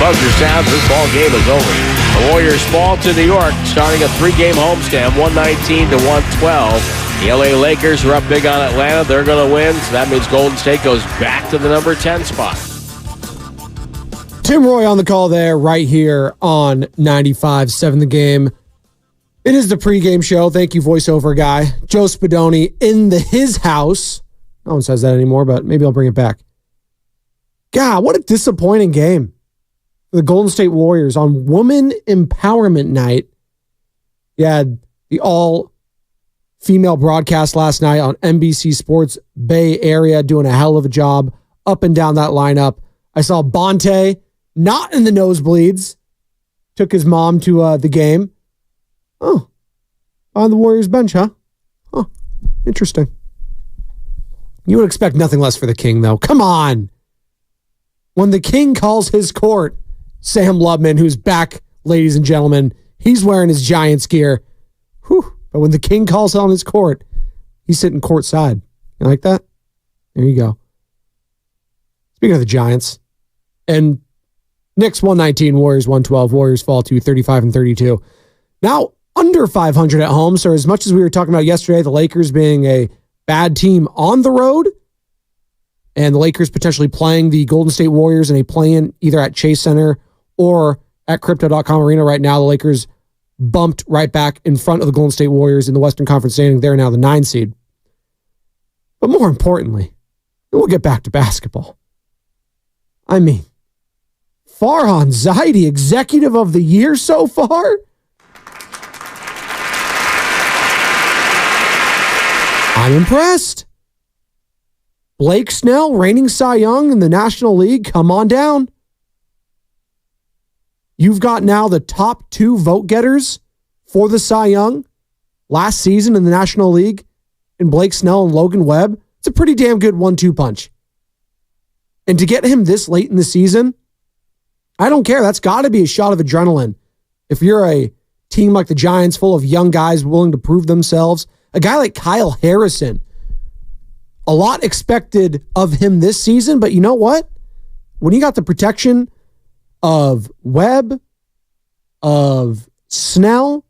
buzzer sounds, this ball game is over. The Warriors fall to New York, starting a 3-game homestand, 119 to 112. The LA Lakers are up big on Atlanta. They're going to win, so that means Golden State goes back to the number 10 spot. Tim Roy on the call there, right here on 95.7 The Game. It is the pregame show. Thank you, voiceover guy. Joe Spadoni in his house. No one says that anymore, but maybe I'll bring it back. God, what a disappointing game for the Golden State Warriors on Woman Empowerment Night. You had the all-female broadcast last night on NBC Sports Bay Area doing a hell of a job up and down that lineup. I saw Bonte not in the nosebleeds. Took his mom to the game. Oh, on the Warriors bench, huh? Oh, interesting. You would expect nothing less for the King, though. Come on. When the King calls his court, Sam Lubman, who's back, ladies and gentlemen, he's wearing his Giants gear. Whew. But when the King calls on his court, he's sitting courtside. You like that? There you go. Speaking of the Giants, and Knicks 119, Warriors 112. Warriors fall to 35 and 32. Now under 500 at home. So as much as we were talking about yesterday, the Lakers being a bad team on the road, and the Lakers potentially playing the Golden State Warriors in a play-in either at Chase Center or at Crypto.com Arena right now. The Lakers bumped right back in front of the Golden State Warriors in the Western Conference standing. They're now the 9 seed. But more importantly, we'll get back to basketball. I mean, Farhan Zaidi, Executive of the Year so far? I'm impressed. Blake Snell, reigning Cy Young in the National League, come on down. You've got now the top 2 vote getters for the Cy Young last season in the National League in Blake Snell and Logan Webb. It's a pretty damn good 1-2 punch. And to get him this late in the season, I don't care. That's got to be a shot of adrenaline. If you're a team like the Giants full of young guys willing to prove themselves, a guy like Kyle Harrison, a lot expected of him this season, but you know what? When you got the protection of Webb, of Snell,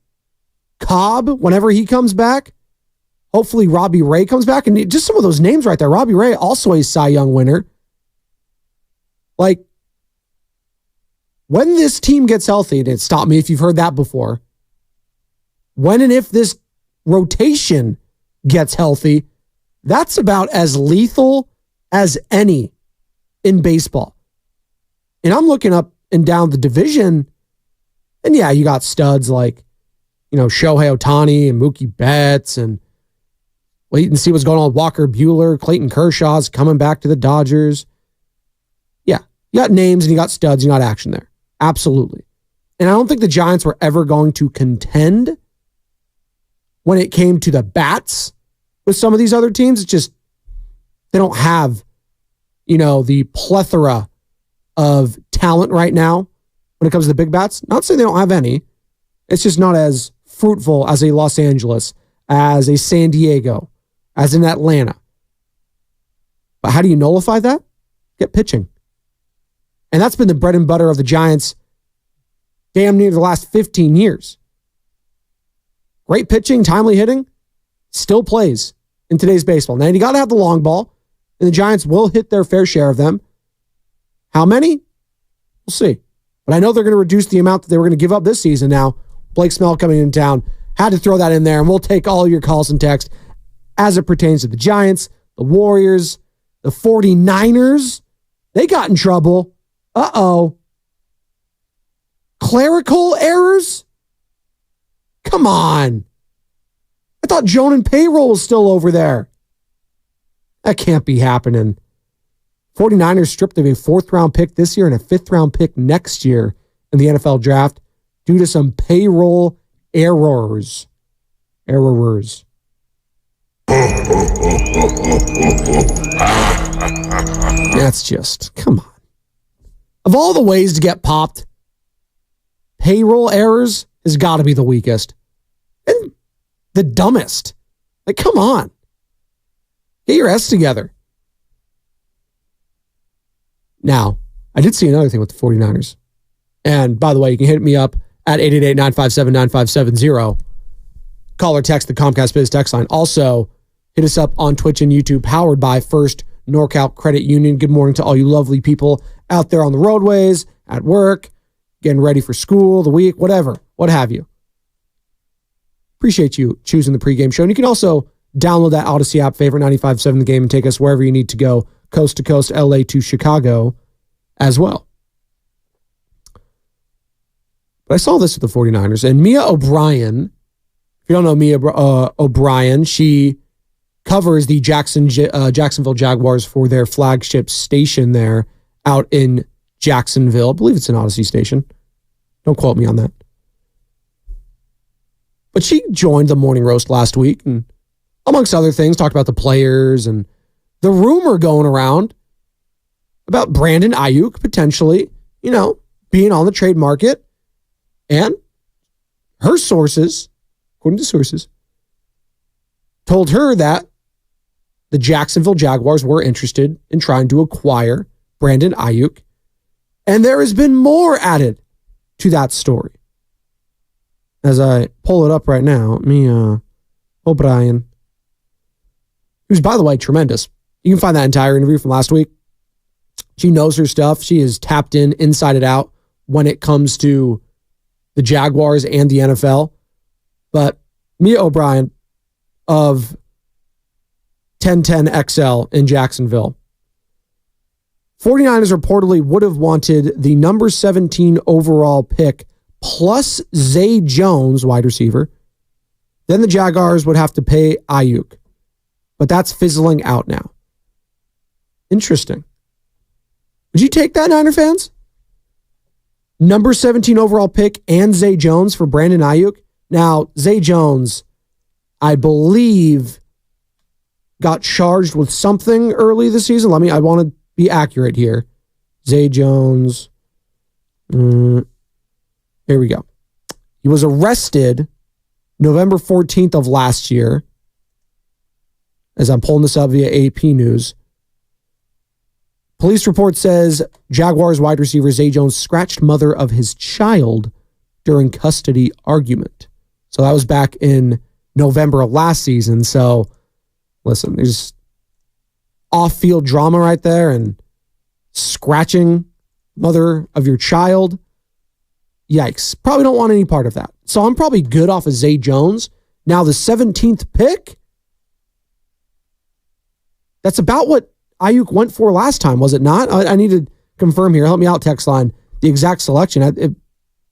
Cobb, whenever he comes back, hopefully Robbie Ray comes back, and just some of those names right there. Robbie Ray, also a Cy Young winner. Like, when this team gets healthy, and stop me if you've heard that before, when and if this rotation gets healthy, that's about as lethal as any in baseball. And I'm looking up and down the division, and yeah, you got studs like, Shohei Ohtani and Mookie Betts, and wait and see what's going on with Walker Buehler. Clayton Kershaw's coming back to the Dodgers. Yeah, you got names and you got studs, you got action there. Absolutely. And I don't think the Giants were ever going to contend when it came to the bats with some of these other teams. It's just, they don't have, the plethora of talent right now when it comes to the big bats. Not saying they don't have any. It's just not as fruitful as a Los Angeles, as a San Diego, as in Atlanta. But how do you nullify that? Get pitching. And that's been the bread and butter of the Giants damn near the last 15 years. Great pitching, timely hitting, still plays in today's baseball. Now, you got to have the long ball, and the Giants will hit their fair share of them. How many? We'll see. But I know they're going to reduce the amount that they were going to give up this season now. Blake Snell coming in town. Had to throw that in there, and we'll take all your calls and texts as it pertains to the Giants, the Warriors, the 49ers. They got in trouble. Uh-oh. Clerical errors? Come on. I thought Joan and Payroll was still over there. That can't be happening. 49ers stripped of a 4th-round pick this year and a 5th-round pick next year in the NFL draft due to some payroll errors. That's just, come on. Of all the ways to get popped, payroll errors has got to be the weakest. And the dumbest. Like, come on. Get your S together. Now, I did see another thing with the 49ers. And by the way, you can hit me up at 888-957-9570. Call or text the Comcast Biz text line. Also, hit us up on Twitch and YouTube, powered by First NorCal Credit Union. Good morning to all you lovely people out there on the roadways, at work, getting ready for school, the week, whatever, what have you. Appreciate you choosing the pregame show. And you can also download that Odyssey app, favorite 95.7 The Game, and take us wherever you need to go, coast to coast, LA to Chicago as well. But I saw this with the 49ers, and Mia O'Brien, if you don't know Mia O'Brien, she covers the Jacksonville Jaguars for their flagship station there out in Jacksonville. I believe it's an Odyssey station. Don't quote me on that. But she joined the morning roast last week and, amongst other things, talked about the players and the rumor going around about Brandon Ayuk potentially, being on the trade market. And her sources, according to sources, told her that the Jacksonville Jaguars were interested in trying to acquire Brandon Ayuk. And there has been more added to that story. As I pull it up right now, Mia O'Brien, who's, by the way, tremendous. You can find that entire interview from last week. She knows her stuff. She is tapped in inside and out when it comes to the Jaguars and the NFL. But Mia O'Brien of 1010XL in Jacksonville. 49ers reportedly would have wanted the number 17 overall pick plus Zay Jones, wide receiver. Then the Jaguars would have to pay Ayuk. But that's fizzling out now. Interesting. Would you take that, Niner fans? Number 17 overall pick and Zay Jones for Brandon Ayuk. Now, Zay Jones, I believe, got charged with something early this season. I want to be accurate here. Zay Jones. Here we go. He was arrested November 14th of last year. As I'm pulling this up via AP News. Police report says Jaguars wide receiver Zay Jones scratched mother of his child during custody argument. So that was back in November of last season. So listen, there's off-field drama right there and scratching mother of your child. Yikes. Probably don't want any part of that. So I'm probably good off of Zay Jones. Now the 17th pick, that's about what Ayuk went for last time, was it not? I need to confirm here. Help me out, text line. The exact selection. It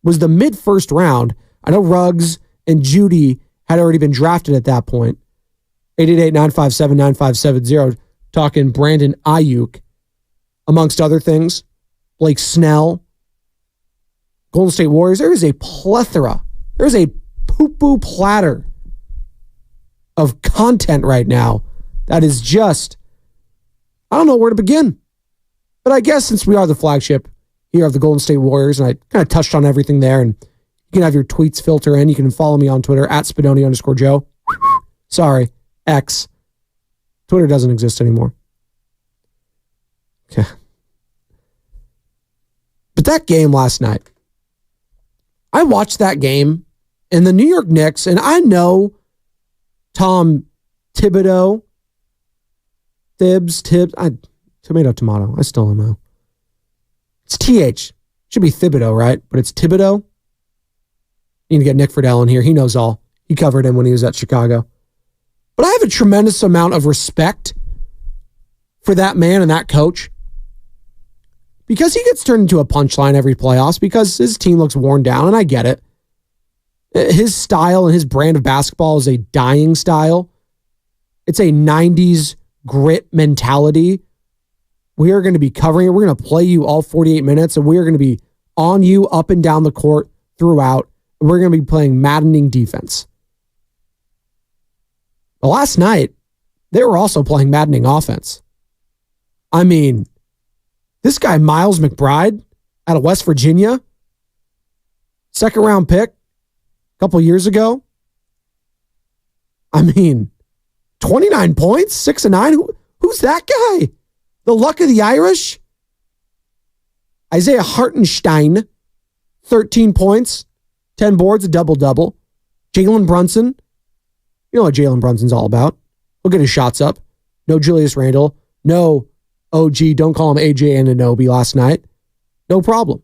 was the mid-first round. I know Ruggs and Judy had already been drafted at that point. 888-957-9570. Talking Brandon Ayuk, amongst other things. Blake Snell. Golden State Warriors. There is a plethora. There is a poo-poo platter of content right now that is just, I don't know where to begin. But I guess since we are the flagship here of the Golden State Warriors, and I kind of touched on everything there, and you can have your tweets filter in. You can follow me on Twitter at Spadoni_Joe. Sorry, X. Twitter doesn't exist anymore. Okay. But that game last night, I watched that game, and the New York Knicks, and I know Tom Thibodeau, tomato. I still don't know. It's TH. Should be Thibodeau, right? But it's Thibodeau. Need to get Nick Friedel in here. He knows all. He covered him when he was at Chicago. But I have a tremendous amount of respect for that man and that coach. Because he gets turned into a punchline every playoffs because his team looks worn down, and I get it. His style and his brand of basketball is a dying style. It's a 90s grit mentality. We are going to be covering it. We're going to play you all 48 minutes, and we are going to be on you up and down the court throughout. We're going to be playing maddening defense. But last night, they were also playing maddening offense. I mean, this guy, Miles McBride, out of West Virginia, second round pick a couple years ago. I mean, 29 points, 6 of 9. Who's that guy? The luck of the Irish? Isaiah Hartenstein 13 points, 10 boards, a double-double. Jalen Brunson, you know what Jalen Brunson's all about. He'll get his shots up. No Julius Randle. No OG, don't call him AJ Anunoby last night. No problem.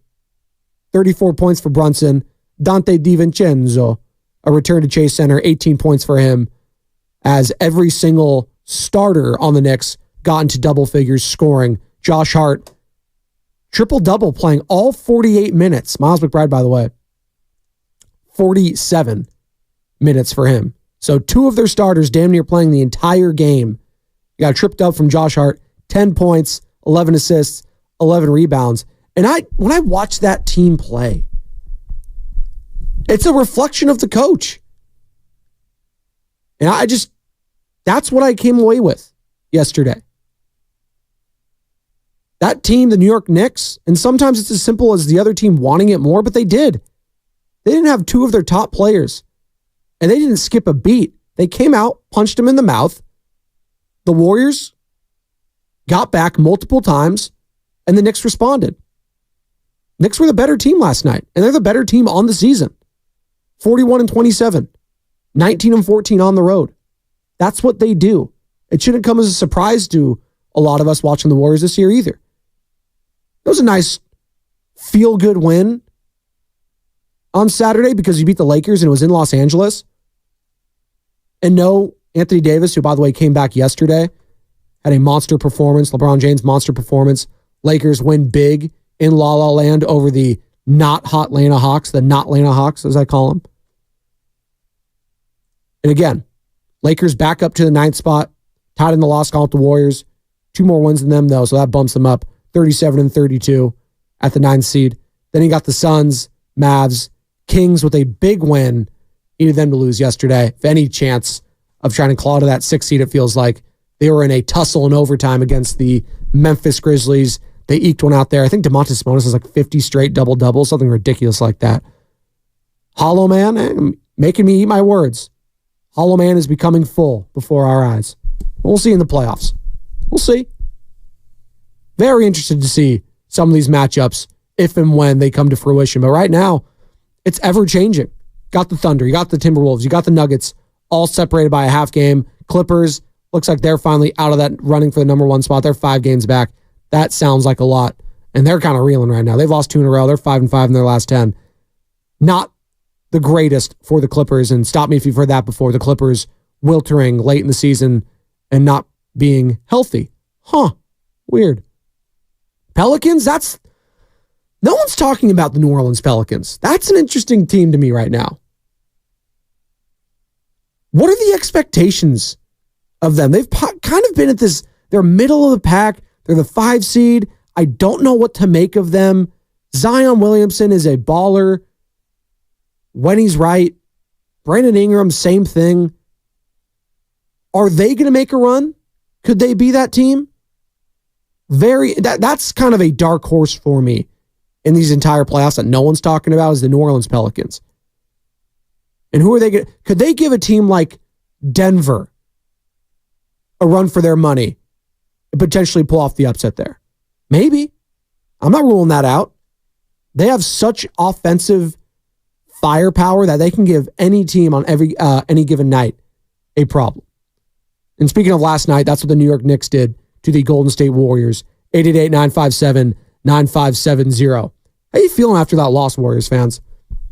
34 points for Brunson. Dante DiVincenzo, a return to Chase Center, 18 points for him, as every single starter on the Knicks got into double figures scoring. Josh Hart, triple-double, playing all 48 minutes. Miles McBride, by the way, 47 minutes for him. So two of their starters damn near playing the entire game. You got a tripped up from Josh Hart, 10 points, 11 assists, 11 rebounds. And when I watch that team play, it's a reflection of the coach. And that's what I came away with yesterday. That team, the New York Knicks, and sometimes it's as simple as the other team wanting it more, but they did. They didn't have two of their top players, and they didn't skip a beat. They came out, punched them in the mouth. The Warriors got back multiple times, and the Knicks responded. Knicks were the better team last night, and they're the better team on the season. 41-27, 19-14 on the road. That's what they do. It shouldn't come as a surprise to a lot of us watching the Warriors this year either. It was a nice feel-good win on Saturday because you beat the Lakers and it was in Los Angeles. And no, Anthony Davis, who, by the way, came back yesterday, had a monster performance. LeBron James, monster performance. Lakers win big in La La Land over the not hot Atlanta Hawks, the not Atlanta Hawks, as I call them. And again, Lakers back up to the 9th spot, tied in the loss column with the Warriors. 2 more wins than them, though, so that bumps them up 37-32 at the 9th seed. Then you got the Suns, Mavs, Kings with a big win. Needed them to lose yesterday. If any chance of trying to claw to that 6th seed, it feels like they were in a tussle in overtime against the Memphis Grizzlies. They eked one out there. I think Domantas Sabonis has like 50 straight double-doubles, something ridiculous like that. Hollow Man, making me eat my words. Hollow Man is becoming full before our eyes. We'll see in the playoffs. We'll see. Very interested to see some of these matchups if and when they come to fruition. But right now, it's ever-changing. Got the Thunder, you got the Timberwolves, you got the Nuggets, all separated by a half game. Clippers, looks like they're finally out of that running for the number 1 spot. They're 5 games back. That sounds like a lot. And they're kind of reeling right now. They've lost 2 in a row. They're 5-5 in their last 10. Not the greatest for the Clippers. And stop me if you've heard that before. The Clippers wiltering late in the season and not being healthy. Weird. Pelicans, no one's talking about the New Orleans Pelicans. That's an interesting team to me right now. What are the expectations of them? They've kind of been at this, they're middle of the pack. They're the 5 seed. I don't know what to make of them. Zion Williamson is a baller when he's right. Brandon Ingram, same thing. Are they going to make a run? Could they be that team? That's kind of a dark horse for me in these entire playoffs that no one's talking about is the New Orleans Pelicans. And who are they going to... Could they give a team like Denver a run for their money and potentially pull off the upset there? Maybe. I'm not ruling that out. They have such offensive firepower that they can give any team on any given night a problem. And speaking of last night, that's what the New York Knicks did to the Golden State Warriors. 888-957-9570. How you feeling after that loss, Warriors fans?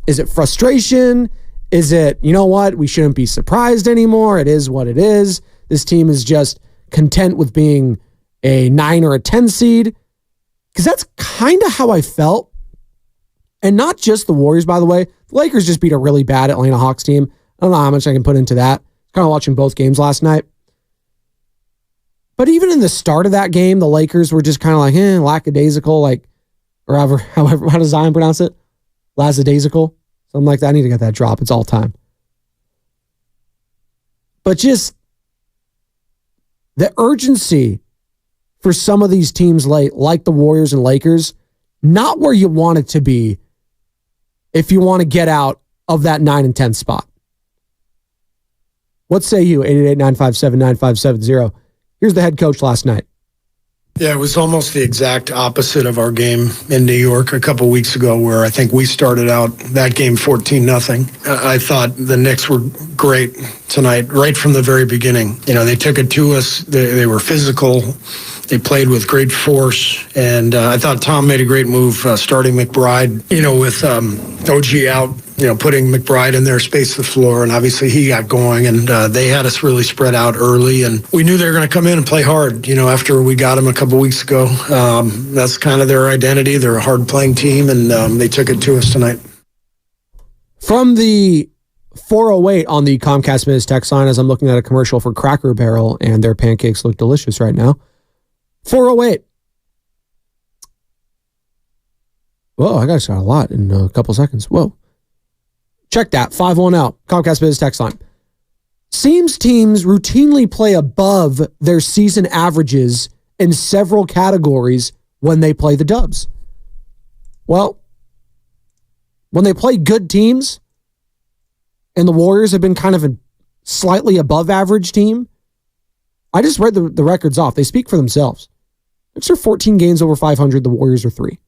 Is it frustration? Is it, you know what, we shouldn't be surprised anymore? It is what it is. This team is just content with being a 9 or a 10 seed. Because that's kind of how I felt. And not just the Warriors, by the way. The Lakers just beat a really bad Atlanta Hawks team. I don't know how much I can put into that. Kind of watching both games last night. But even in the start of that game, the Lakers were just kind of like, lackadaisical, or however, how does Zion pronounce it? Lackadaisical? Something like that. I need to get that drop. It's all time. But just the urgency for some of these teams late, like the Warriors and Lakers, not where you want it to be if you want to get out of that 9 and 10 spot. What say you? 888-957-9570. Here's the head coach last night. Yeah, it was almost the exact opposite of our game in New York a couple weeks ago, where I think we started out that game 14-0. I thought the Knicks were great tonight, right from the very beginning. They took it to us. They were physical. They played with great force, and I thought Tom made a great move starting McBride, with OG out, putting McBride in there, space the floor, and obviously he got going, and they had us really spread out early, and we knew they were going to come in and play hard, after we got them a couple weeks ago. That's kind of their identity. They're a hard-playing team, and they took it to us tonight. From the 408 on the Comcast Minutes text line, as I'm looking at a commercial for Cracker Barrel, and their pancakes look delicious right now. 408. Whoa, I got a lot in a couple seconds. Whoa. Check that. 5-1 out. Comcast Business text line. Seems teams routinely play above their season averages in several categories when they play the Dubs. Well, when they play good teams, and the Warriors have been kind of a slightly above average team, I just read the records off. They speak for themselves. Knicks are 14 games over 500. The Warriors are 3.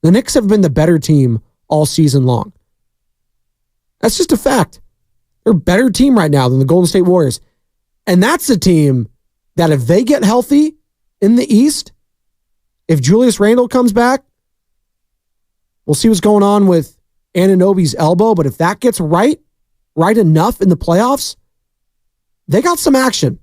The Knicks have been the better team all season long. That's just a fact. They're a better team right now than the Golden State Warriors. And that's a team that if they get healthy in the East, if Julius Randle comes back, we'll see what's going on with Anunoby's elbow, but if that gets right enough in the playoffs, they got some action.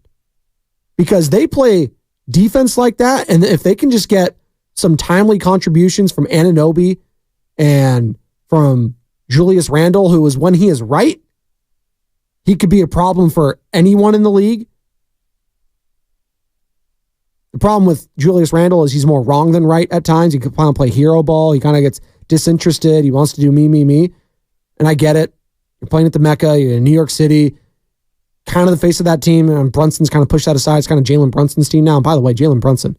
Because they play defense like that, and if they can just get some timely contributions from Anunoby and from Julius Randle, who is, when he is right, he could be a problem for anyone in the league. The problem with Julius Randle is he's more wrong than right at times. He could play hero ball. He kind of gets disinterested. He wants to do me. And I get it. You're playing at the Mecca. You're in New York City. Kind of the face of that team, and Brunson's kind of pushed that aside. It's kind of Jalen Brunson's team now. And by the way, Jalen Brunson.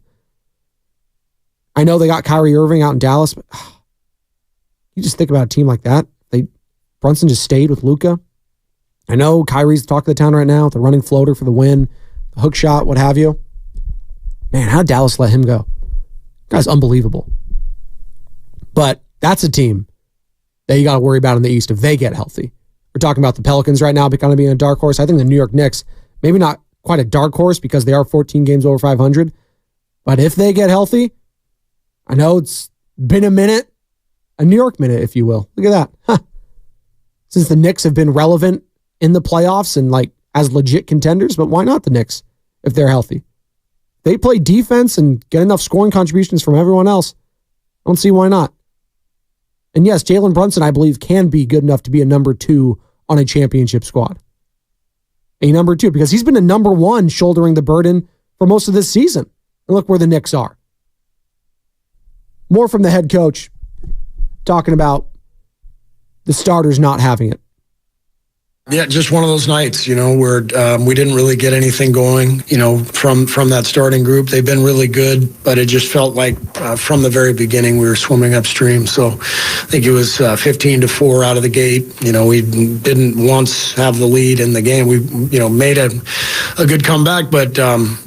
I know they got Kyrie Irving out in Dallas, but you just think about a team like that. Brunson just stayed with Luka. I know Kyrie's the talk of the town right now, the running floater for the win, the hook shot, what have you. Man, how'd Dallas let him go? Guy's unbelievable. But that's a team that you got to worry about in the East if they get healthy. We're talking about the Pelicans right now kind of being a dark horse. I think the New York Knicks, maybe not quite a dark horse because they are 14 games over 500. But if they get healthy, I know it's been a minute, a New York minute, if you will. Look at that. Huh. Since the Knicks have been relevant in the playoffs and as legit contenders, but why not the Knicks if they're healthy? They play defense and get enough scoring contributions from everyone else. I don't see why not. And yes, Jalen Brunson, I believe, can be good enough to be a number 2 on a championship squad. A number 2, because he's been a number 1 shouldering the burden for most of this season. And look where the Knicks are. More from the head coach talking about the starters not having it. Yeah, just one of those nights, where we didn't really get anything going, from that starting group. They've been really good, but it just felt like from the very beginning we were swimming upstream. So I think it was 15-4 out of the gate. We didn't once have the lead in the game. We, made a good comeback, but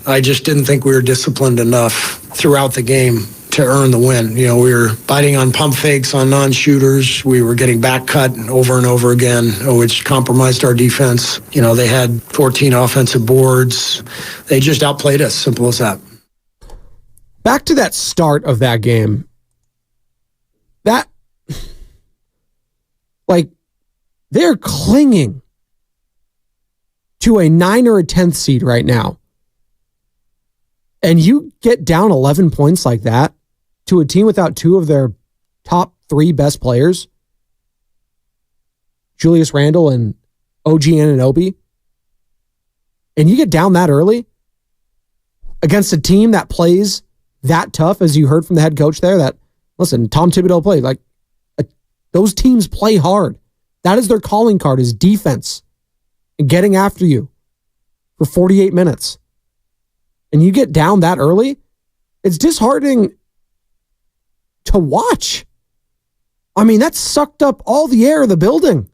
I just didn't think we were disciplined enough throughout the game to earn the win. We were biting on pump fakes on non-shooters. We were getting back cut over and over again, which compromised our defense. They had 14 offensive boards. They just outplayed us, simple as that. Back to that start of that game. They're clinging to a 9 or a 10th seed right now. And you get down 11 points like that to a team without 2 of their top 3 best players, Julius Randle and OG Anunoby, and you get down that early against a team that plays that tough, as you heard from the head coach there, that, listen, Tom Thibodeau played, those teams play hard. That is their calling card, is defense and getting after you for 48 minutes. And you get down that early, it's disheartening to watch. I mean, that sucked up all the air of the building.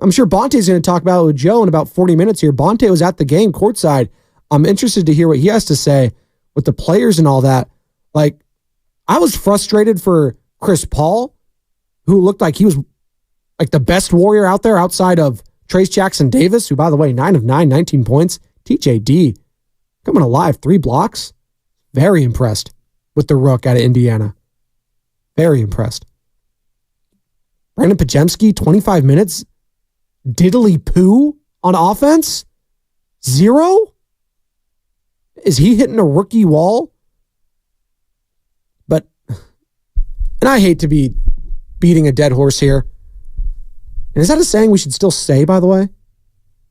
I'm sure Bonte's going to talk about it with Joe in about 40 minutes here. Bonte was at the game courtside. I'm interested to hear what he has to say. with the players and all that. Like, I was frustrated for Chris Paul, who looked like he was like the best Warrior out there outside of Trace Jackson Davis, who, by the way, 9 of 9, 19 points. TJD coming alive, 3 blocks. Very impressed with the Rook out of Indiana. Very impressed. Brandon Pajemski, 25 minutes. Diddly poo on offense? 0? Is he hitting a rookie wall? But, and I hate to be beating a dead horse here. And is that a saying we should still say, by the way?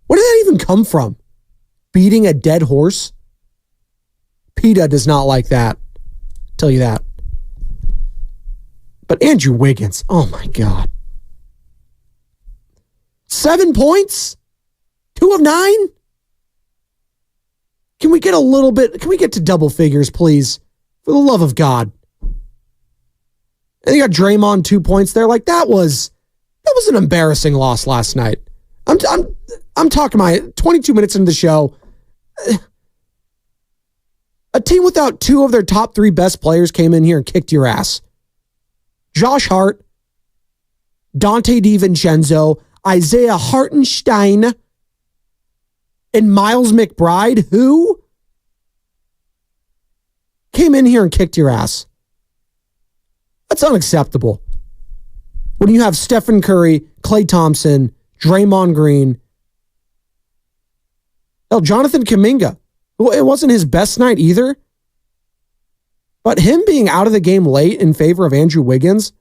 Where did that even come from? Beating a dead horse? PETA does not like that. I'll tell you that. But Andrew Wiggins, oh my God. 7 points? 2 of 9? Can we get a little bit, can we get to double figures, please? For the love of God. And you got Draymond 2 points there. Like that was an embarrassing loss last night. I'm talking my 22 minutes into the show. A team without 2 of their top 3 best players came in here and kicked your ass. Josh Hart, Dante DiVincenzo, Isaiah Hartenstein, and Miles McBride, who came in here and kicked your ass. That's unacceptable. When you have Stephen Curry, Klay Thompson, Draymond Green, Jonathan Kuminga, it wasn't his best night either, but him being out of the game late in favor of Andrew Wiggins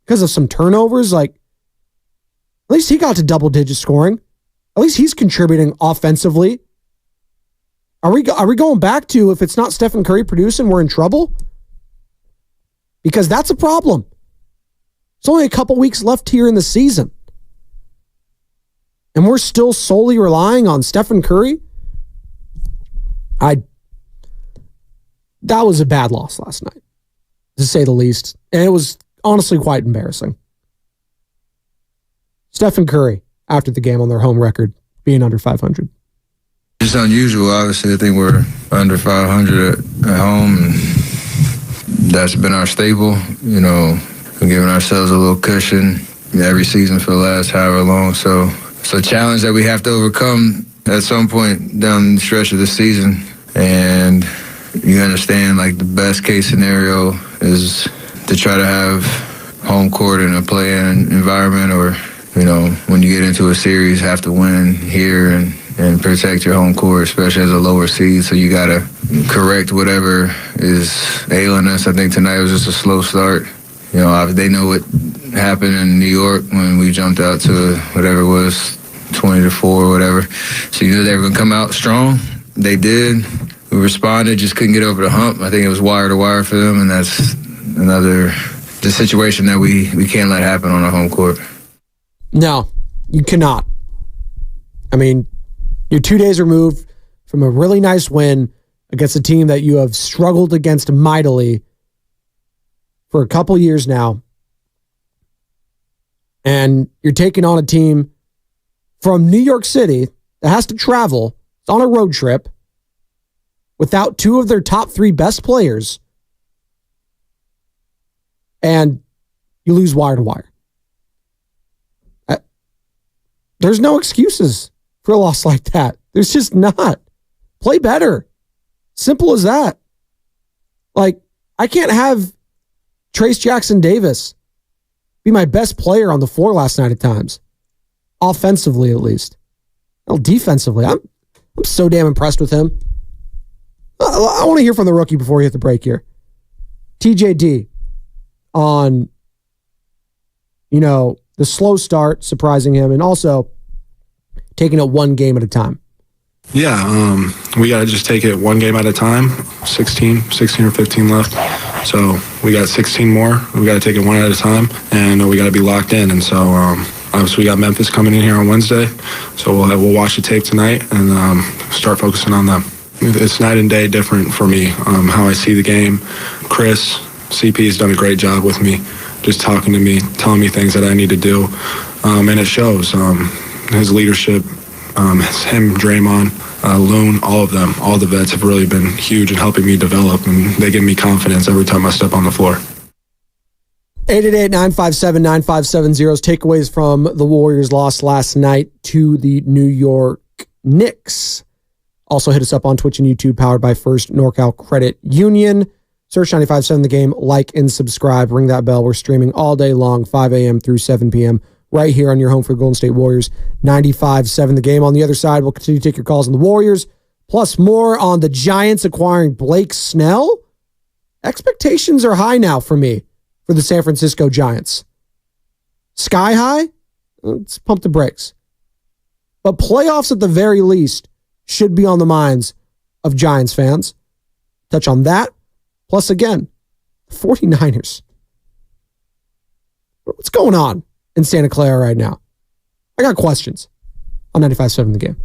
because of some turnovers, like, at least he got to double-digit scoring. At least he's contributing offensively. Are we going back to, if it's not Stephen Curry producing, we're in trouble? Because that's a problem. It's only a couple weeks left here in the season. And we're still solely relying on Stephen Curry? That was a bad loss last night, to say the least. And it was honestly quite embarrassing. Stephen Curry, after the game on their home record, being under 500. It's unusual. Obviously, I think we're under 500 at home. And that's been our staple. You know, we're giving ourselves a little cushion every season for the last however long. So it's a challenge that we have to overcome at some point down the stretch of the season. And you understand, like, the best case scenario is to try to have home court in a play-in environment, or, you know, when you get into a series, have to win here and protect your home court, especially as a lower seed. So you got to correct whatever is ailing us. I think tonight was just a slow start. You know, they know what happened in New York when we jumped out to whatever it was, 20-4 or whatever. So you knew they were going to come out strong. They did. We responded, just couldn't get over the hump. I think it was wire to wire for them, and that's the situation that we can't let happen on our home court. No, you cannot. I mean, you're 2 days removed from a really nice win against a team that you have struggled against mightily for a couple years now. And you're taking on a team from New York City that has to travel. It's on a road trip without 2 of their top 3 best players. And you lose wire to wire. There's no excuses for a loss like that. There's just not. Play better. Simple as that. Like, I can't have Trace Jackson Davis be my best player on the floor last night at times. Offensively, at least. Well, defensively, I'm so damn impressed with him. I want to hear from the rookie before we hit the break here. TJD on, you know, the slow start, surprising him, and also taking it one game at a time. Yeah, we got to just take it one game at a time. 16 or 15 left. So we got 16 more. We got to take it one at a time, and we got to be locked in. And so obviously we got Memphis coming in here on Wednesday. So we'll watch the tape tonight and start focusing on them. It's night and day different for me, how I see the game. Chris, CP has done a great job with me, just talking to me, telling me things that I need to do. And it shows. His leadership It's him, Draymond, Loon, all of them, all the vets have really been huge in helping me develop, and they give me confidence every time I step on the floor. 888-957-9570 takeaways from the Warriors' loss last night to the New York Knicks. Also hit us up on Twitch and YouTube, powered by First NorCal Credit Union. Search 95.7 The Game, like and subscribe, ring that bell. We're streaming all day long, 5 a.m. through 7 p.m. right here on your home for Golden State Warriors, 95.7 The Game. On the other side, we'll continue to take your calls on the Warriors, plus more on the Giants acquiring Blake Snell. Expectations are high now for me for the San Francisco Giants. Sky high? Let's pump the brakes. But playoffs at the very least should be on the minds of Giants fans. Touch on that. Plus, again, 49ers. What's going on in Santa Clara right now? I got questions on 95.7 The Game.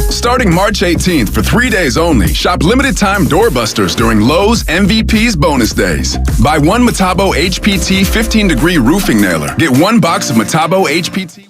Starting March 18th for 3 days only, shop limited time doorbusters during Lowe's MVP's bonus days. Buy one Metabo HPT 15-degree roofing nailer. Get one box of Metabo HPT.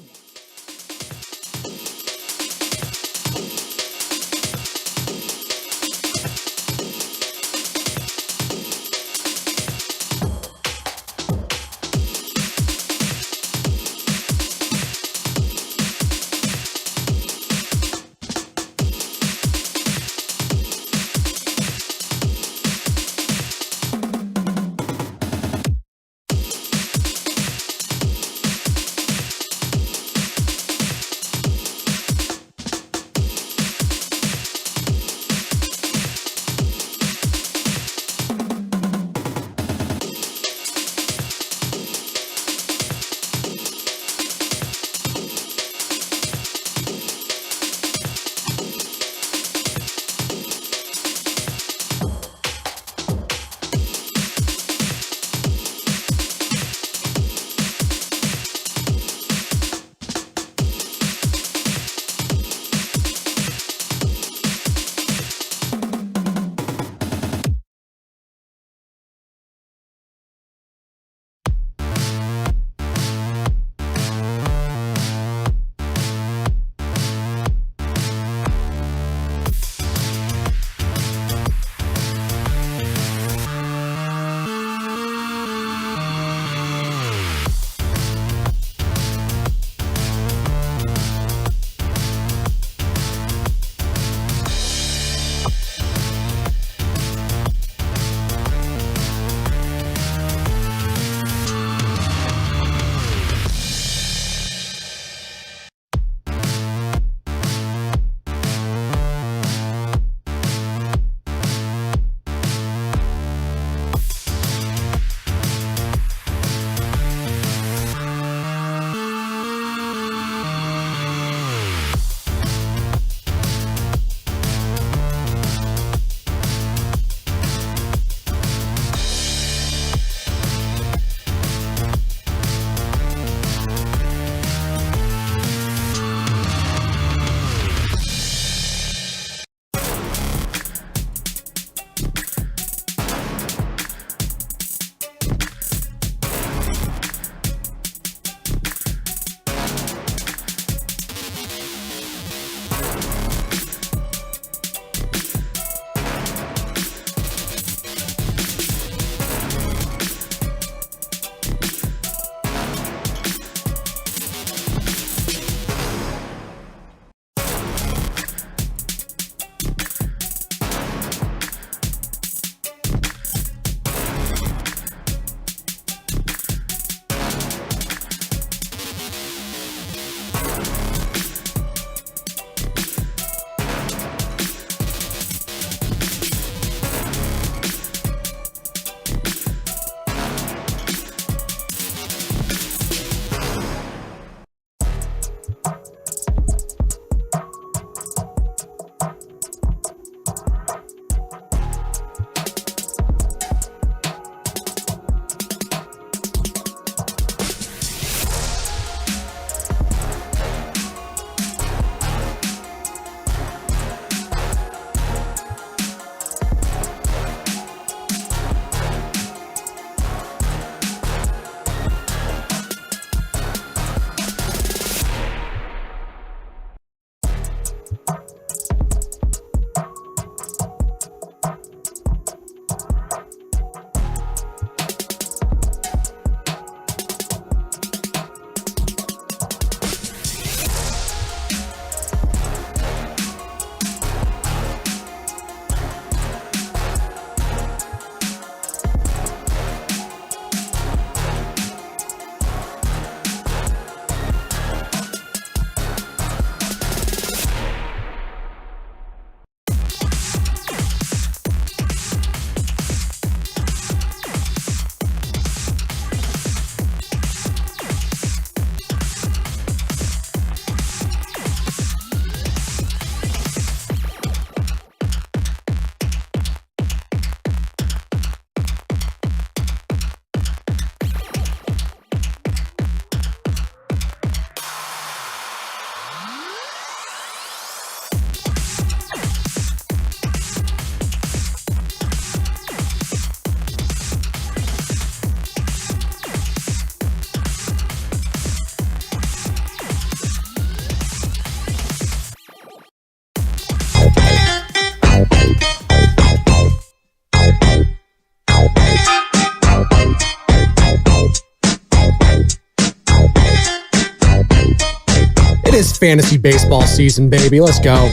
It is fantasy baseball season, baby. Let's go.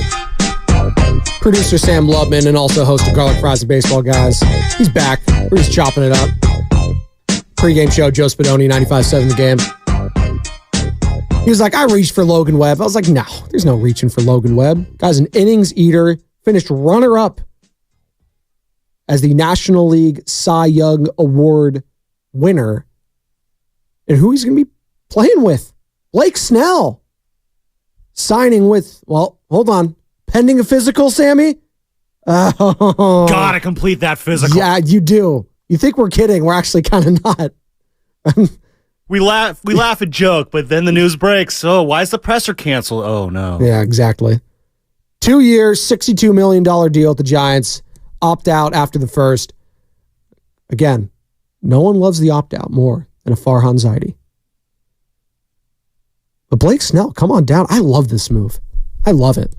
Producer Sam Lubman and also host of Garlic Fries and Baseball Guys. He's back. We're just chopping it up. Pre-game show, Joe Spadoni, 95.7 The Game. He was like, I reached for Logan Webb. I was like, no, there's no reaching for Logan Webb. Guy's an innings eater. Finished runner-up as the National League Cy Young Award winner. And who he's going to be playing with? Blake Snell. Signing with, well, hold on. Pending a physical, Sammy? Oh. Gotta complete that physical. Yeah, you do. You think we're kidding. We're actually kind of not. We laugh and joke, but then the news breaks. Oh, why is the presser canceled? Oh, no. Yeah, exactly. 2 years, $62 million deal with the Giants. Opt out after the first. Again, no one loves the opt out more than a Farhan Zaidi. But Blake Snell, come on down. I love this move. I love it.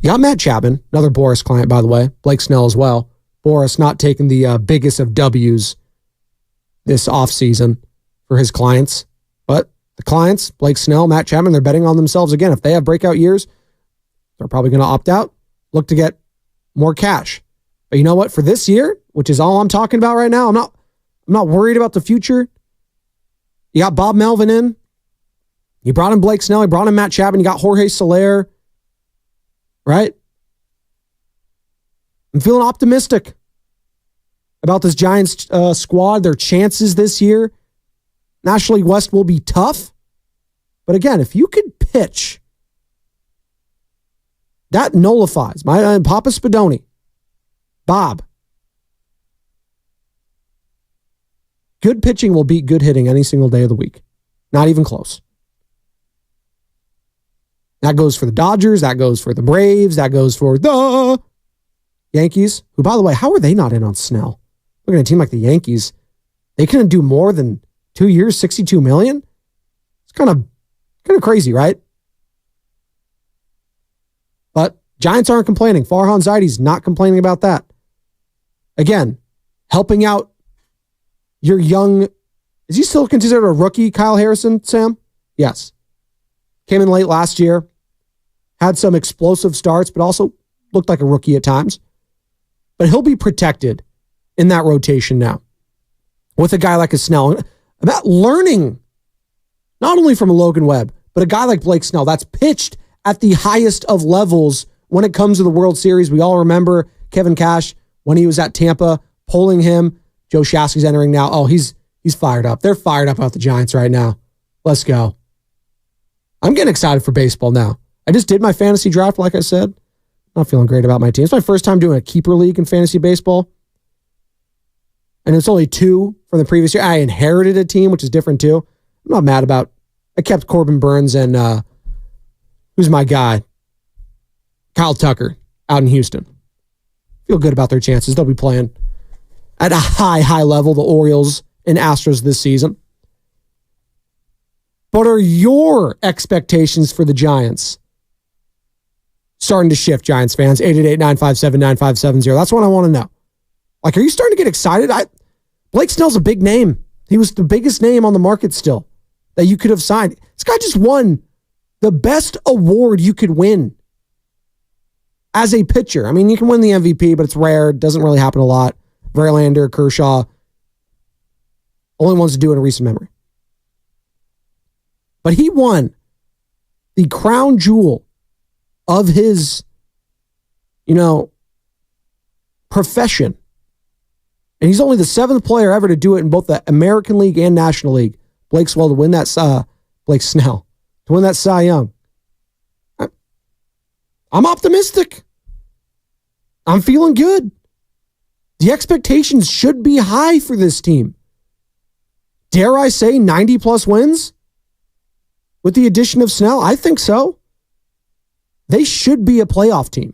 You got Matt Chapman, another Boris client, by the way. Blake Snell as well. Boris not taking the biggest of W's this offseason for his clients. But the clients, Blake Snell, Matt Chapman, they're betting on themselves again. If they have breakout years, they're probably going to opt out, look to get more cash. But you know what? For this year, which is all I'm talking about right now, I'm not worried about the future. You got Bob Melvin in. You brought in Blake Snell. You brought in Matt Chapman. You got Jorge Soler. Right? I'm feeling optimistic about this Giants squad, their chances this year. National League West will be tough. But again, if you could pitch, that nullifies my Papa Spadoni, Bob. Good pitching will beat good hitting any single day of the week. Not even close. That goes for the Dodgers. That goes for the Braves. That goes for the Yankees, who, by the way, how are they not in on Snell? Look at a team like the Yankees. They couldn't do more than 2 years, $62 million. It's kind of crazy, right? But Giants aren't complaining. Farhan Zaidi's not complaining about that. Again, helping out your young, is he still considered a rookie, Kyle Harrison, Sam? Yes. Came in late last year, had some explosive starts, but also looked like a rookie at times. But he'll be protected in that rotation now with a guy like a Snell. About learning not only from a Logan Webb, but a guy like Blake Snell that's pitched at the highest of levels when it comes to the World Series. We all remember Kevin Cash when he was at Tampa, pulling him. Joe Shasky's entering now. Oh, he's fired up. They're fired up about the Giants right now. Let's go. I'm getting excited for baseball now. I just did my fantasy draft, like I said. Not feeling great about my team. It's my first time doing a keeper league in fantasy baseball. And it's only 2 from the previous year. I inherited a team, which is different too. I'm not mad about. I kept Corbin Burns and who's my guy? Kyle Tucker out in Houston. Feel good about their chances. They'll be playing at a high level, the Orioles and Astros this season. What are your expectations for the Giants? Starting to shift, Giants fans. 888-957-9570. That's what I want to know. Like, are you starting to get excited? Blake Snell's a big name. He was the biggest name on the market still that you could have signed. This guy just won the best award you could win as a pitcher. I mean, you can win the MVP, but it's rare. It doesn't really happen a lot. Verlander, Kershaw, only ones to do it in recent memory. But he won the crown jewel of his, profession. And he's only the 7th player ever to do it in both the American League and National League. Blake Snell to win that, Blake Snell to win that Cy Young. I'm optimistic. I'm feeling good. The expectations should be high for this team. Dare I say 90 plus wins? With the addition of Snell, I think so. They should be a playoff team.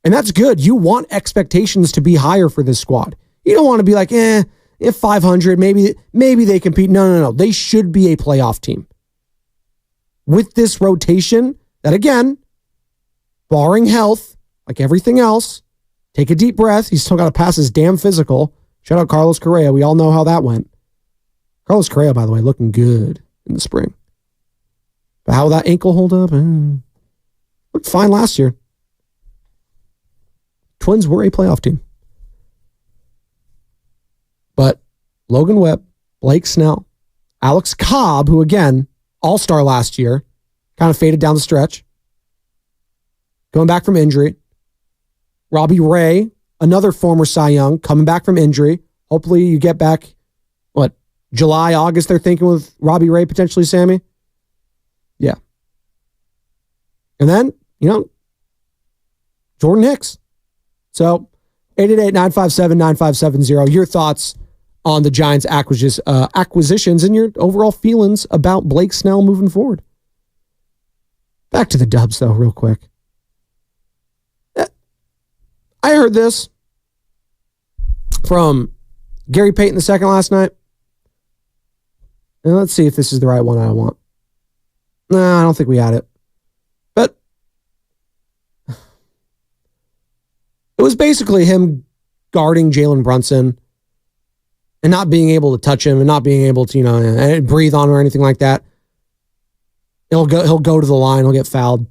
And that's good. You want expectations to be higher for this squad. You don't want to be like, if 500, maybe they compete. No. They should be a playoff team. With this rotation, that again, barring health, like everything else, take a deep breath. He's still got to pass his damn physical. Shout out Carlos Correa. We all know how that went. Carlos Correa, by the way, looking good in the spring. But how will that ankle hold up? Looked fine last year. Twins were a playoff team. But Logan Webb, Blake Snell, Alex Cobb, who again, all-star last year, kind of faded down the stretch. Going back from injury. Robbie Ray, another former Cy Young, coming back from injury. Hopefully you get back, July, August, they're thinking with Robbie Ray potentially, Sammy? Yeah. And then, Jordan Hicks. So, 888-957-9570. Your thoughts on the Giants' acquisitions and your overall feelings about Blake Snell moving forward. Back to the Dubs, though, real quick. I heard this from Gary Payton II last night. And let's see if this is the right one I want. No, I don't think we had it. But it was basically him guarding Jalen Brunson and not being able to touch him and not being able to, breathe on him or anything like that. He'll go to the line, he'll get fouled.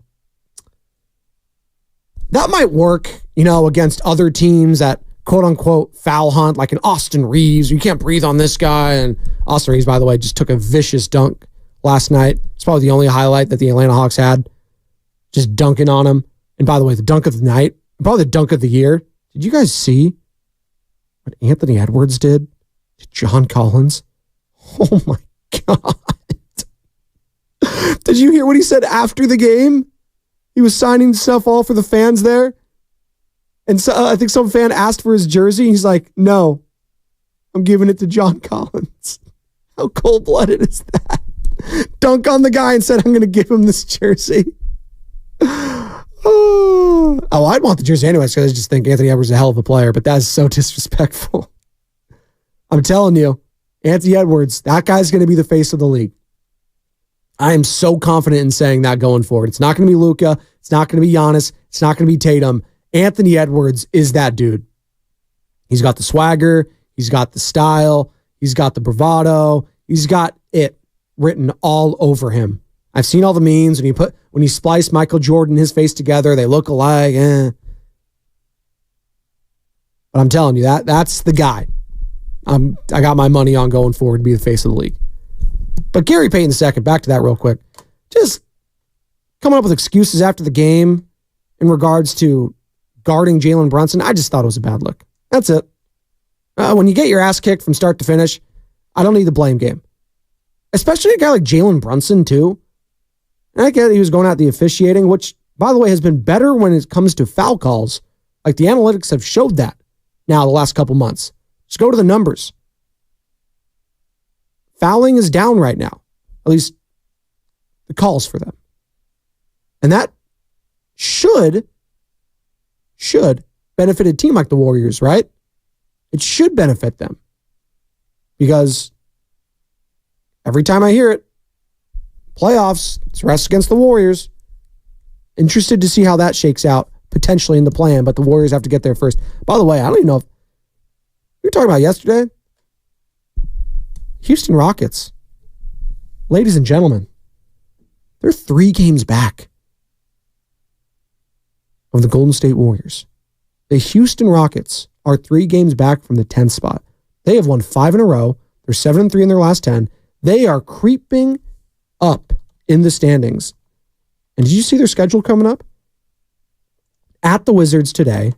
That might work, against other teams that quote unquote foul hunt, like an Austin Reeves. You can't breathe on this guy. And Austin Reeves, by the way, just took a vicious dunk last night. It's probably the only highlight that the Atlanta Hawks had. Just dunking on him. And by the way, the dunk of the night, probably the dunk of the year. Did you guys see what Anthony Edwards did to John Collins? Oh my God. Did you hear what he said after the game? He was signing stuff all for the fans there. And so I think some fan asked for his jersey. He's like, no, I'm giving it to John Collins. How cold-blooded is that? Dunk on the guy and said, I'm going to give him this jersey. Oh, I'd want the jersey anyways because I just think Anthony Edwards is a hell of a player, but that's so disrespectful. I'm telling you, Anthony Edwards, that guy's going to be the face of the league. I am so confident in saying that going forward. It's not going to be Luka. It's not going to be Giannis. It's not going to be Tatum. Anthony Edwards is that dude. He's got the swagger. He's got the style. He's got the bravado. He's got it written all over him. I've seen all the memes when he spliced Michael Jordan and his face together. They look alike. But I'm telling you, that's the guy. I got my money on going forward to be the face of the league. But Gary Payton II, back to that real quick. Just coming up with excuses after the game in regards to guarding Jalen Brunson. I just thought it was a bad look. That's it. When you get your ass kicked from start to finish, I don't need the blame game. Especially a guy like Jalen Brunson, too. And I get he was going at the officiating, which, by the way, has been better when it comes to foul calls. Like the analytics have showed that now the last couple months. Just go to the numbers. Fouling is down right now. At least the calls for them. And that should benefit a team like the Warriors, right? It should benefit them. Because every time I hear it, playoffs, it's rest against the Warriors. Interested to see how that shakes out potentially in the plan, but the Warriors have to get there first. By the way, I don't even know if we were talking about yesterday. Houston Rockets, ladies and gentlemen, they're 3 games back of the Golden State Warriors. The Houston Rockets are 3 games back from the 10th spot. They have won 5 in a row. They're 7-3 in their last 10. They are creeping up in the standings. And did you see their schedule coming up? At the Wizards today.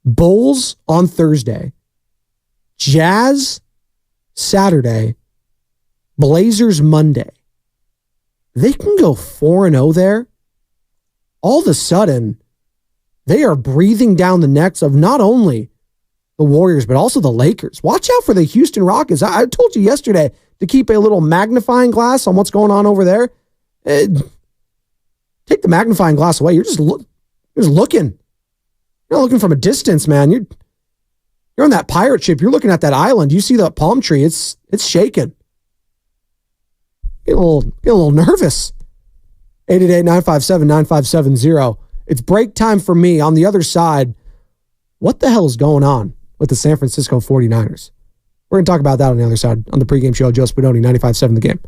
Bulls on Thursday. Jazz Saturday. Blazers Monday. They can go 4-0 there. All of a sudden, they are breathing down the necks of not only the Warriors, but also the Lakers. Watch out for the Houston Rockets. I told you yesterday to keep a little magnifying glass on what's going on over there. Take the magnifying glass away. You're just looking. You're not looking from a distance, man. You're on that pirate ship. You're looking at that island. You see the palm tree. It's shaking. Get a little nervous. 888-957-9570. It's break time for me. On the other side, what the hell is going on with the San Francisco 49ers? We're going to talk about that on the other side on the pregame show. Joe Spadoni, 95.7 The Game.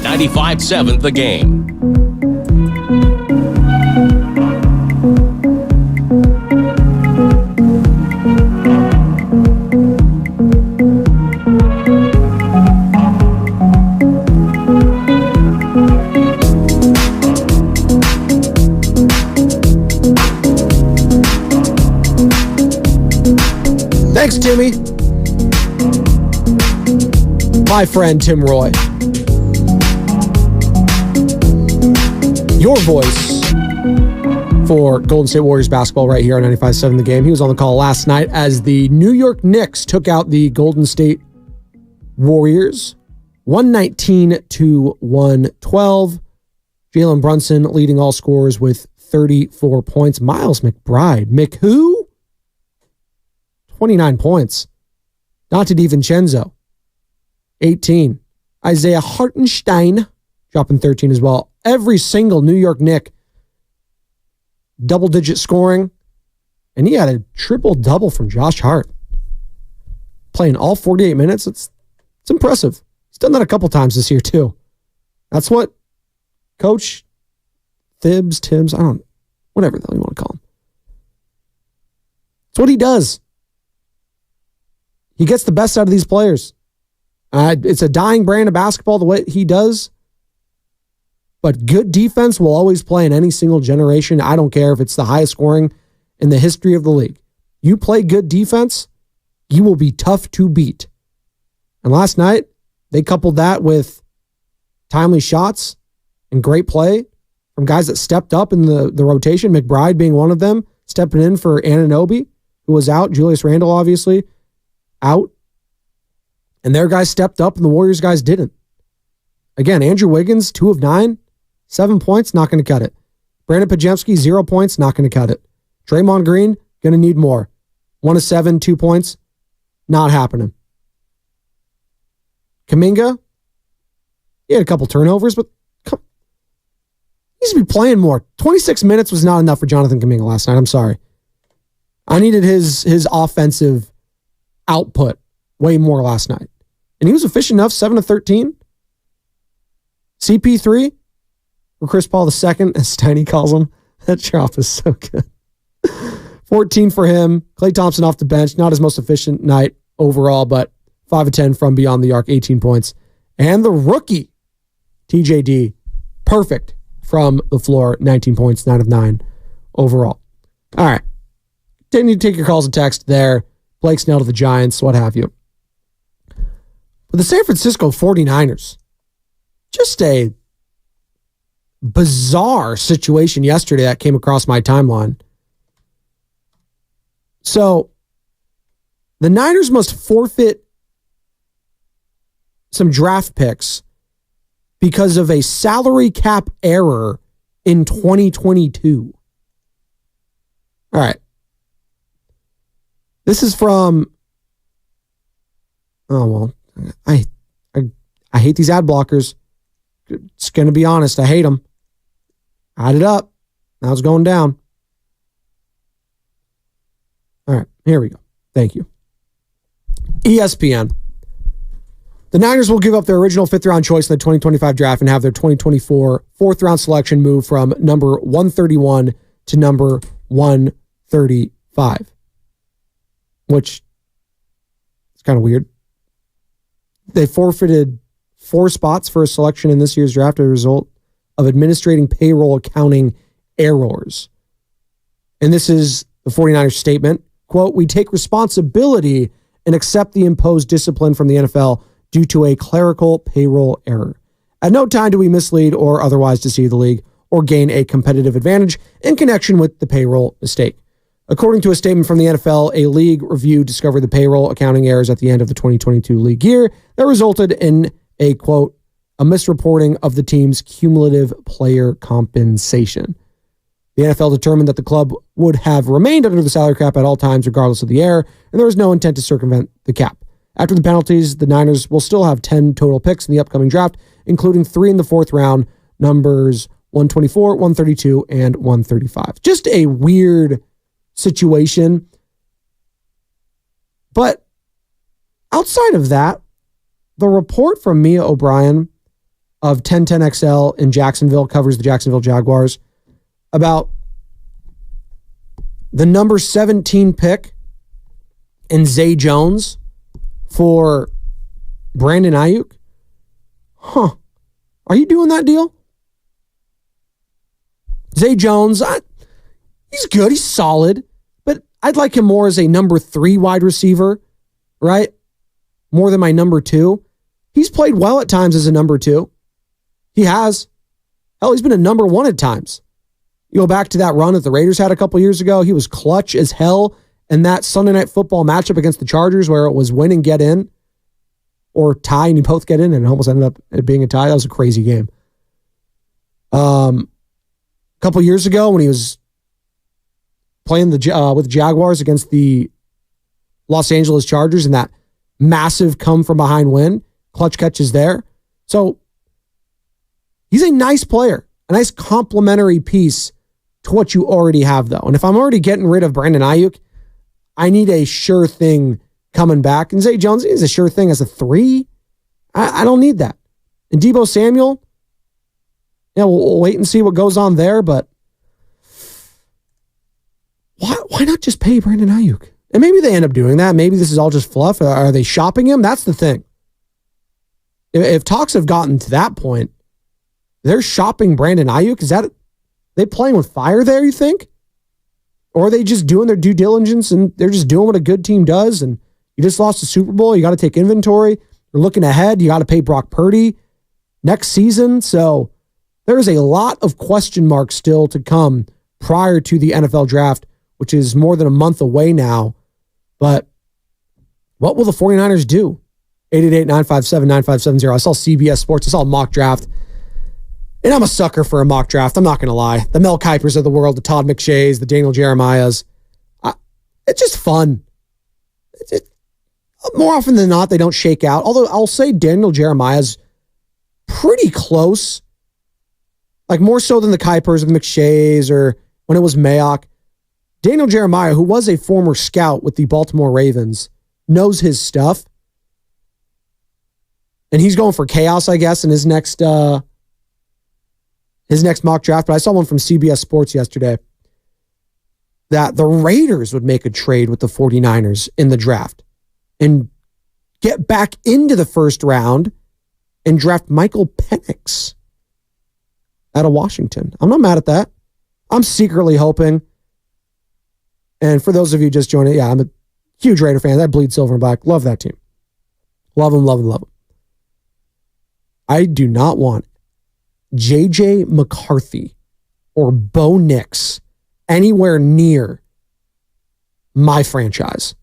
95.7 The Game. Thanks, Timmy. My friend Tim Roy. Your voice for Golden State Warriors basketball right here on 95.7 The Game. He was on the call last night as the New York Knicks took out the Golden State Warriors 119-112. Jalen Brunson leading all scorers with 34 points. Miles McBride. Mick who? 29 points. Dante DiVincenzo, 18. Isaiah Hartenstein dropping 13 as well. Every single New York Knick double-digit scoring. And he had a triple-double from Josh Hart. Playing all 48 minutes. It's impressive. He's done that a couple times this year, too. That's what Coach Tibbs, whatever the hell you want to call him. It's what he does. He gets the best out of these players. It's a dying brand of basketball, the way he does. But good defense will always play in any single generation. I don't care if it's the highest scoring in the history of the league. You play good defense, you will be tough to beat. And last night, they coupled that with timely shots and great play from guys that stepped up in the rotation, McBride being one of them, stepping in for Anunoby, who was out, Julius Randle, obviously, out. And their guys stepped up and the Warriors guys didn't. Again, Andrew Wiggins, 2 of 9, 7 points, not going to cut it. Brandon Pajemski, 0 points, not going to cut it. Draymond Green, going to need more. 1 of 7, 2 points, not happening. Kuminga, he had a couple turnovers, but he needs to be playing more. 26 minutes was not enough for Jonathan Kuminga last night. I'm sorry. I needed his offensive output way more last night. And he was efficient enough, 7 of 13. CP3, or Chris Paul II, as Steiny calls him. That drop is so good. 14 for him. Klay Thompson off the bench. Not his most efficient night overall, but 5 of 10 from beyond the arc, 18 points. And the rookie, TJD, perfect from the floor, 19 points, 9 of 9 overall. All right. Didn't need to take your calls and text there. Blake Snell to the Giants, what have you. But the San Francisco 49ers, just a bizarre situation yesterday that came across my timeline. So the Niners must forfeit some draft picks because of a salary cap error in 2022. All right. This is from, I hate these ad blockers. It's going to be honest. I hate them. Add it up. Now it's going down. All right, here we go. Thank you. ESPN. The Niners will give up their original 5th-round choice in the 2025 draft and have their 2024 4th-round selection move from number 131 to number 135. Which is kind of weird. They forfeited 4 spots for a selection in this year's draft as a result of administrating payroll accounting errors. And this is the 49ers statement. Quote, "We take responsibility and accept the imposed discipline from the NFL due to a clerical payroll error. At no time do we mislead or otherwise deceive the league or gain a competitive advantage in connection with the payroll mistake." According to a statement from the NFL, a league review discovered the payroll accounting errors at the end of the 2022 league year that resulted in a, quote, "a misreporting of the team's cumulative player compensation." The NFL determined that the club would have remained under the salary cap at all times regardless of the error, and there was no intent to circumvent the cap. After the penalties, the Niners will still have 10 total picks in the upcoming draft, including 3 in the 4th round, numbers 124, 132, and 135. Just a weird situation. But outside of that, the report from Mia O'Brien of 1010XL in Jacksonville, covers the Jacksonville Jaguars, about the number 17 pick and Zay Jones for Brandon Ayuk. Huh. Are you doing that deal? Zay Jones, he's good. He's solid. But I'd like him more as a number 3 wide receiver, right? More than my number 2. He's played well at times as a number 2. He has. Hell, he's been a number 1 at times. You go back to that run that the Raiders had a couple years ago. He was clutch as hell. And that Sunday Night Football matchup against the Chargers where it was win and get in or tie and you both get in, and it almost ended up it being a tie. That was a crazy game. A couple years ago when he was playing with the Jaguars against the Los Angeles Chargers and that massive come from behind win, clutch catches there. So he's a nice player, a nice complementary piece to what you already have, though. And if I'm already getting rid of Brandon Ayuk, I need a sure thing coming back. And Zay Jones is a sure thing as a 3. I don't need that. And Deebo Samuel, yeah, we'll wait and see what goes on there, but why not just pay Brandon Ayuk? And maybe they end up doing that. Maybe this is all just fluff. Are they shopping him? That's the thing. If talks have gotten to that point, they're shopping Brandon Ayuk. Is that they playing with fire there, you think? Or are they just doing their due diligence and they're just doing what a good team does? And you just lost the Super Bowl. You got to take inventory. You're looking ahead. You got to pay Brock Purdy next season. So there is a lot of question marks still to come prior to the NFL draft, which is more than a month away now. But what will the 49ers do? 888-957-9570. I saw CBS Sports. I saw a mock draft. And I'm a sucker for a mock draft. I'm not going to lie. The Mel Kipers of the world, the Todd McShays, the Daniel Jeremiahs. It's just fun. More often than not, they don't shake out. Although I'll say Daniel Jeremiah's pretty close. Like more so than the Kipers or the McShays or when it was Mayock. Daniel Jeremiah, who was a former scout with the Baltimore Ravens, knows his stuff. And he's going for chaos, I guess, in his next mock draft. But I saw one from CBS Sports yesterday that the Raiders would make a trade with the 49ers in the draft and get back into the first round and draft Michael Penix out of Washington. I'm not mad at that. I'm secretly hoping. And for those of you just joining, yeah, I'm a huge Raider fan. I bleed silver and black. Love that team. Love them, love them, love them. I do not want J.J. McCarthy or Bo Nix anywhere near my franchise.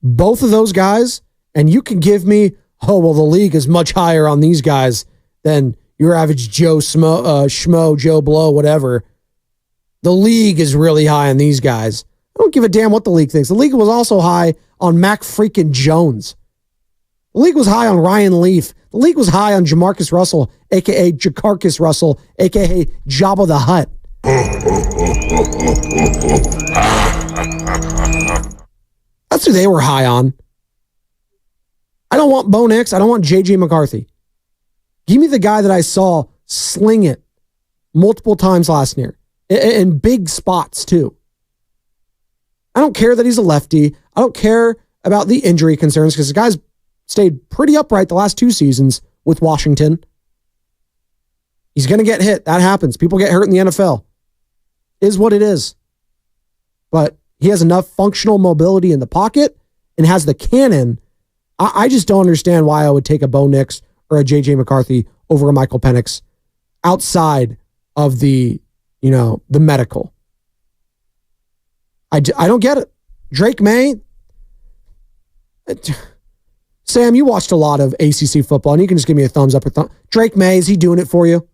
Both of those guys, and you can give me, oh, well, the league is much higher on these guys than your average Joe Schmo, Joe Blow, whatever. The league is really high on these guys. I don't give a damn what the league thinks. The league was also high on Mac freaking Jones. The league was high on Ryan Leaf. The league was high on Jamarcus Russell, a.k.a. Jacarcus Russell, a.k.a. Jabba the Hutt. That's who they were high on. I don't want Bo Nix. I don't want J.J. McCarthy. Give me the guy that I saw sling it multiple times last year in big spots too. I don't care that he's a lefty. I don't care about the injury concerns because the guy's stayed pretty upright the last 2 seasons with Washington. He's going to get hit. That happens. People get hurt in the NFL. Is what it is. But he has enough functional mobility in the pocket and has the cannon. I just don't understand why I would take a Bo Nix or a J.J. McCarthy over a Michael Penix outside of the medical. I don't get it. Drake May. Sam, you watched a lot of ACC football, and you can just give me a thumbs up or thumb. Drake May, is he doing it for you?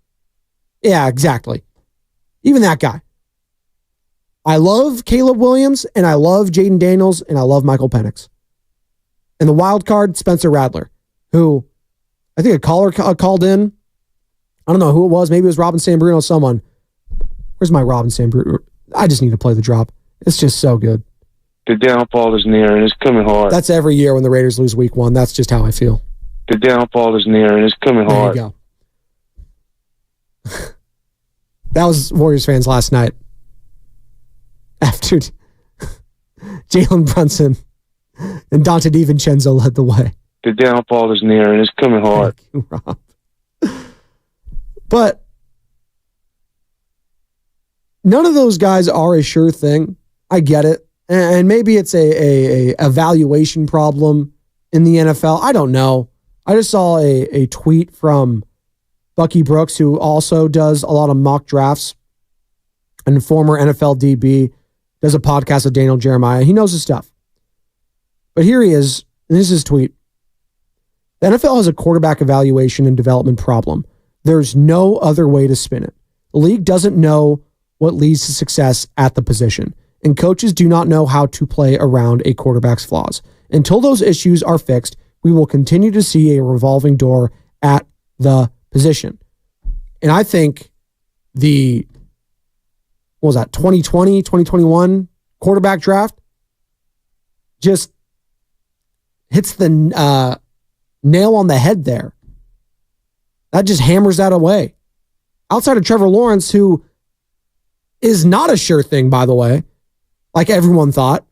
Yeah, exactly. Even that guy. I love Caleb Williams, and I love Jaden Daniels, and I love Michael Penix. And the wild card, Spencer Rattler, who I think a caller called in. I don't know who it was. Maybe it was Robin San Bruno, someone. Where's my Robin San Bruno? I just need to play the drop. It's just so good. The downfall is near, and it's coming hard. That's every year when the Raiders lose week 1. That's just how I feel. The downfall is near, and it's coming hard. There you go. That was Warriors fans last night. After Jalen Brunson and Dante DiVincenzo led the way. The downfall is near, and it's coming hard. Thank you, Rob. But none of those guys are a sure thing. I get it. And maybe it's a evaluation problem in the NFL. I don't know. I just saw a tweet from Bucky Brooks, who also does a lot of mock drafts and former NFL DB, does a podcast with Daniel Jeremiah. He knows his stuff. But here he is, and this is his tweet. The NFL has a quarterback evaluation and development problem. There's no other way to spin it. The league doesn't know what leads to success at the position, and coaches do not know how to play around a quarterback's flaws. Until those issues are fixed, we will continue to see a revolving door at the position. And I think the 2020, 2021 quarterback draft just hits the nail on the head there. That just hammers that away. Outside of Trevor Lawrence, who is not a sure thing, by the way, like everyone thought,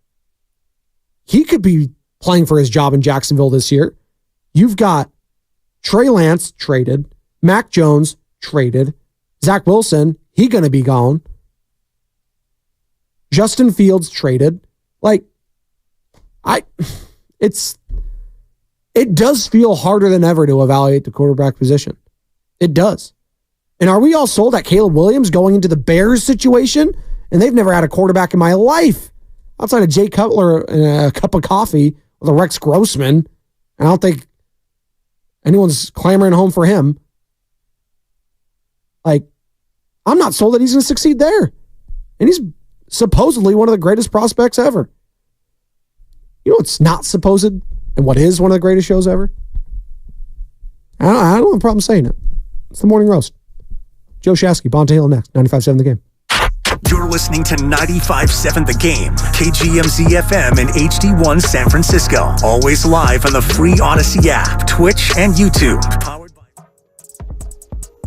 he could be playing for his job in Jacksonville this year. You've got Trey Lance traded, Mac Jones traded, Zach Wilson, he going to be gone. Justin Fields traded. It does feel harder than ever to evaluate the quarterback position. It does. And are we all sold at Caleb Williams going into the Bears situation? And they've never had a quarterback in my life outside of Jay Cutler and a cup of coffee with a Rex Grossman. I don't think anyone's clamoring home for him. I'm not sold that he's going to succeed there. And he's supposedly one of the greatest prospects ever. You know what's not supposed and what is one of the greatest shows ever? I don't have a problem saying it. It's the Morning Roast. Joe Shasky, Bonta Hill next. 95.7 The Game. You're listening to 95.7 The Game, KGMZ FM and HD1 San Francisco. Always live on the free Odyssey app, Twitch, and YouTube.